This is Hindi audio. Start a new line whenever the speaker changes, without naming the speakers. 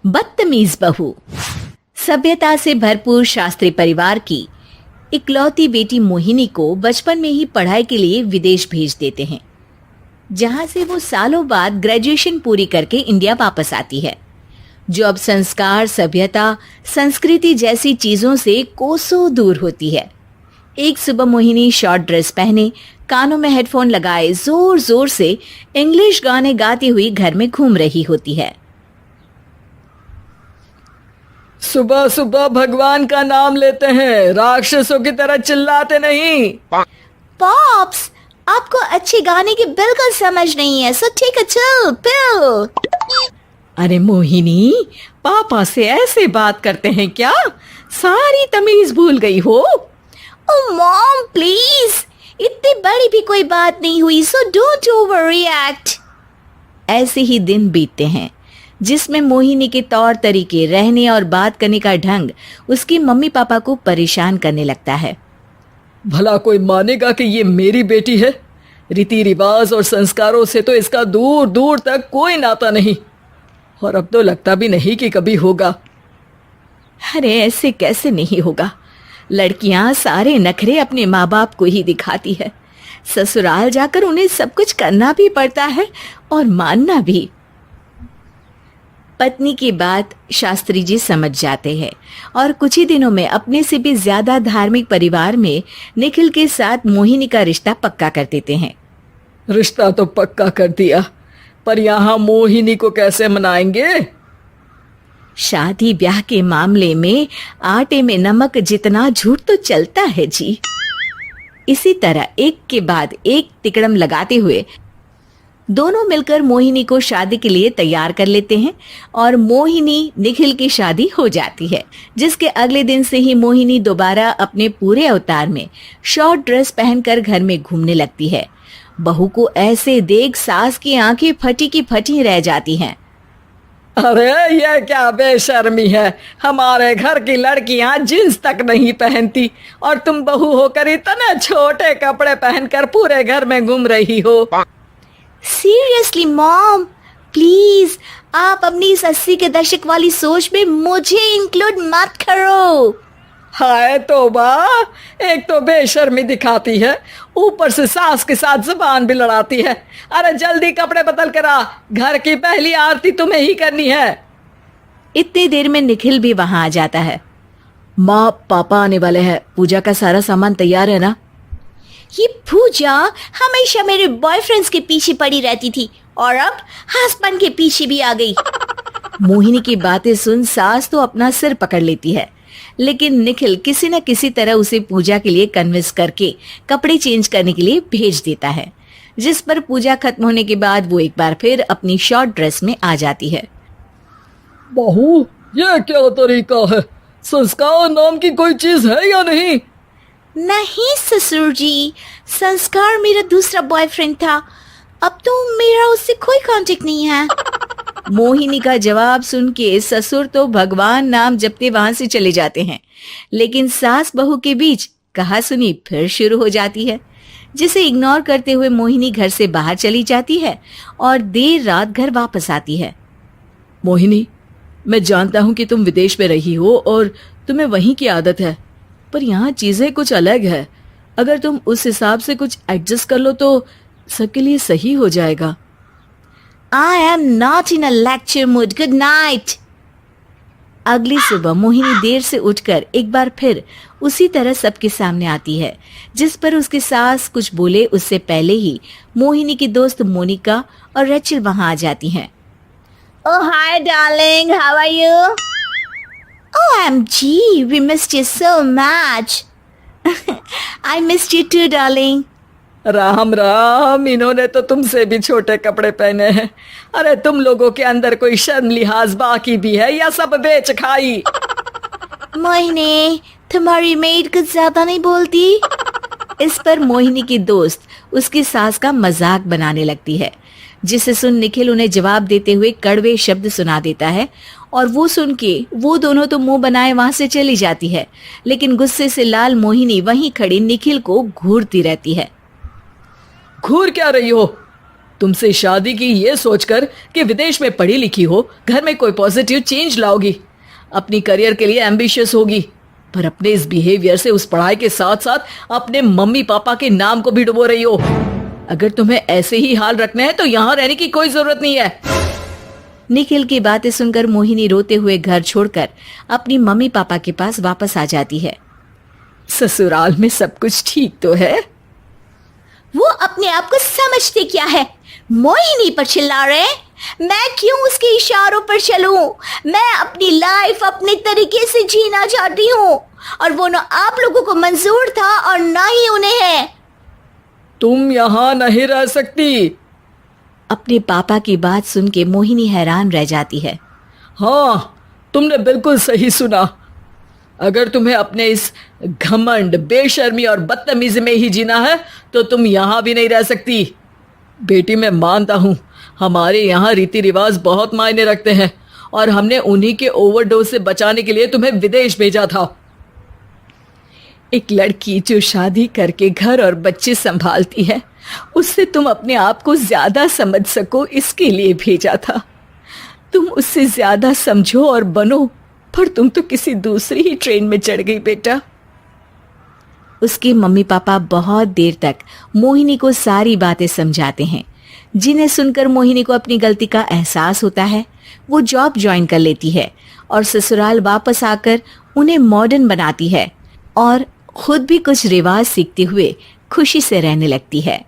बदतमीज बहू। सभ्यता से भरपूर शास्त्री परिवार की इकलौती बेटी मोहिनी को बचपन में ही पढ़ाई के लिए विदेश भेज देते हैं, जहां से वो सालों बाद ग्रेजुएशन पूरी करके इंडिया वापस आती है, जो अब संस्कार, सभ्यता, संस्कृति जैसी चीजों से कोसों दूर होती है। एक सुबह मोहिनी शॉर्ट ड्रेस पहने, कानों में हेडफोन लगाए जोर जोर से इंग्लिश गाने गाती हुई घर में घूम रही होती है।
सुबह सुबह भगवान का नाम लेते हैं, राक्षसों की तरह चिल्लाते नहीं।
पॉप्स, आपको अच्छे गाने की बिल्कुल समझ नहीं है, सो ठीक है, चिल पिल।
अरे मोहिनी, पापा से ऐसे बात करते हैं क्या? सारी तमीज भूल गई हो।
ओह मॉम प्लीज, इतनी बड़ी भी कोई बात नहीं हुई, सो डोंट ओवर रिएक्ट। ऐसे ही दिन बीतते हैं जिसमें मोहिनी के तौर तरीके, रहने और बात करने का ढंग उसकी मम्मी पापा को परेशान करने लगता है।
भला कोई मानेगा कि ये मेरी बेटी है? रीति रिवाज और संस्कारों से तो इसका दूर दूर तक कोई नाता नहीं, और अब तो लगता भी नहीं कि कभी होगा।
अरे ऐसे कैसे नहीं होगा? लड़कियां सारे नखरे अपने माँ बाप को ही दिखाती है। ससुराल जाकर उन्हें सब कुछ करना भी पड़ता है और मानना भी। पत्नी की बात शास्त्री जी समझ जाते हैं और कुछ ही दिनों में अपने से भी ज्यादा धार्मिक परिवार में निखिल के साथ मोहिनी का रिश्ता पक्का कर देते हैं।
रिश्ता तो पक्का कर दिया, पर यहाँ मोहिनी को कैसे मनाएंगे?
शादी ब्याह के मामले में आटे में नमक जितना झूठ तो चलता है जी। इसी तरह एक के बाद एक तिकड़म लगाते हुए दोनों मिलकर मोहिनी को शादी के लिए तैयार कर लेते हैं और मोहिनी निखिल की शादी हो जाती है, जिसके अगले दिन से ही मोहिनी दोबारा अपने पूरे अवतार में शॉर्ट ड्रेस पहनकर घर में घूमने लगती है। बहू को ऐसे देख सास की आंखें फटी की फटी रह जाती हैं।
अरे ये क्या बेशर्मी है, हमारे घर की लड़कियां जींस तक नहीं पहनती और तुम बहू होकर इतने छोटे कपड़े पहनकर पूरे घर में घूम रही हो।
सीरियसली मॉम, प्लीज आप अपनी इस 80 के दशक वाली सोच में मुझे इंक्लूड मत करो।
हाय तौबा, एक तो बेशर्मी दिखाती है, ऊपर से सास के साथ जुबान भी लड़ाती है। अरे जल्दी कपड़े बदल कर आ, घर की पहली आरती तुम्हें ही करनी है।
इतनी देर में निखिल भी वहां आ जाता है।
माँ पापा आने वाले हैं, पूजा का सारा सामान तैयार है ना?
ये पूजा हमेशा मेरे बॉयफ्रेंड्स के पीछे पड़ी रहती थी और अब हस्बैंड के पीछे भी आ गई।
मोहिनी की बातें सुन सास तो अपना सिर पकड़ लेती है, लेकिन निखिल किसी न किसी तरह उसे पूजा के लिए कन्विंस करके कपड़े चेंज करने के लिए भेज देता है, जिस पर पूजा खत्म होने के बाद वो एक बार फिर अपनी शॉर्ट ड्रेस में आ जाती है। बहू, ये क्या तरीका है? संस्कार नाम की कोई चीज है या नहीं?
नहीं ससुर जी, संस्कार मेरा दूसरा बॉयफ्रेंड था, अब तो मेरा उससे कोई कांटेक्ट नहीं है।
मोहिनी का जवाब सुन के ससुर तो भगवान नाम जपते वहां से चले जाते हैं, लेकिन सास बहू के बीच कहासुनी फिर शुरू हो जाती है, जिसे इग्नोर करते हुए मोहिनी घर से बाहर चली जाती है और देर रात घर वापस आती है। मोहिनी, मैं जानता हूँ कि तुम विदेश में रही हो और तुम्हें वहीं की आदत है, पर यहाँ चीजें कुछ अलग है। अगर तुम उस हिसाब से कुछ एडजस्ट कर लो तो सबके लिए सही हो जाएगा।
I am not in a lecture mood. Good night.
अगली सुबह मोहिनी देर से उठकर एक बार फिर उसी तरह सबके सामने आती है, जिस पर उसकी सास कुछ बोले उससे पहले ही मोहिनी की दोस्त मोनिका और रेचल वहां आ जाती हैं।
Oh hi darling, how are you? OMG, we missed you so much. I missed you too darling.
Ram Ram, इन्होंने तो तुमसे भी छोटे कपड़े पहने हैं। अरे तुम लोगों के अंदर कोई शर्म लिहाज बाकी भी है या सब बेच खाई?
मोहिनी, तुम्हारी मेड कुछ ज्यादा नहीं बोलती?
इस पर मोहिनी की दोस्त उसकी सास का मजाक बनाने लगती है, जिसे सुन निखिल उन्हें जवाब देते हुए कड़वे शब्द सुना देता है और वो सुन के वो दोनों तो मुंह बनाए वहां से चली जाती है, लेकिन गुस्से से लाल मोहिनी वहीं खड़ी निखिल को घूरती रहती है। घूर क्या रही हो?
तुमसे शादी की ये सोचकर कि विदेश में पढ़ी लिखी हो, घर में कोई पॉजिटिव चेंज लाओगी, अपनी करियर के लिए एम्बिशियस होगी, पर अपने इस बिहेवियर से उस पढ़ाई के साथ साथ अपने मम्मी पापा के नाम को भी डुबो रही हो। अगर तुम्हें ऐसे ही हाल रखना है तो यहाँ रहने की कोई जरूरत नहीं है।
निखिल की बातें सुनकर मोहिनी रोते हुए घर छोड़कर अपनी मम्मी पापा के पास वापस आ जाती है।
ससुराल में सब कुछ ठीक तो है?
वो अपने आप को समझते क्या है? मोहिनी पर चिल्ला रहे हैं? मैं क्यों उसके इशारों पर चलूं? मैं अपनी लाइफ अपने तरीके से जीना चाहती हूँ और वो ना आप लोगों को मंजूर था और ना ही उन्हें है।
तुम यहाँ नहीं रह सकती।
अपने पापा की बात सुन के मोहिनी हैरान रह जाती है।
हाँ, तुमने बिल्कुल सही सुना। अगर तुम्हें अपने इस घमंड, बेशर्मी और बदतमीजी में ही जीना है तो तुम यहाँ भी नहीं रह सकती। बेटी, मैं मानता हूँ हमारे यहाँ रीति रिवाज बहुत मायने रखते हैं और हमने उन्हीं के ओवरडोज से बचाने के लिए तुम्हें विदेश भेजा था।
एक लड़की जो शादी करके घर और बच्चे संभालती है, उससे तुम अपने आप को ज्यादा समझ सको इसके लिए भेजा था। तुम उससे ज्यादा समझो और बनो, पर तुम तो किसी दूसरी ही ट्रेन में चढ़ गई बेटा। उसके मम्मी पापा बहुत देर तक मोहिनी को सारी बातें समझाते हैं, जिन्हें सुनकर मोहिनी को अपनी गलती का एहसास होता है। वो जॉब ज्वाइन कर लेती है और ससुराल वापस आकर उन्हें मॉडर्न बनाती है और खुद भी कुछ रिवाज सीखते हुए खुशी से रहने लगती है।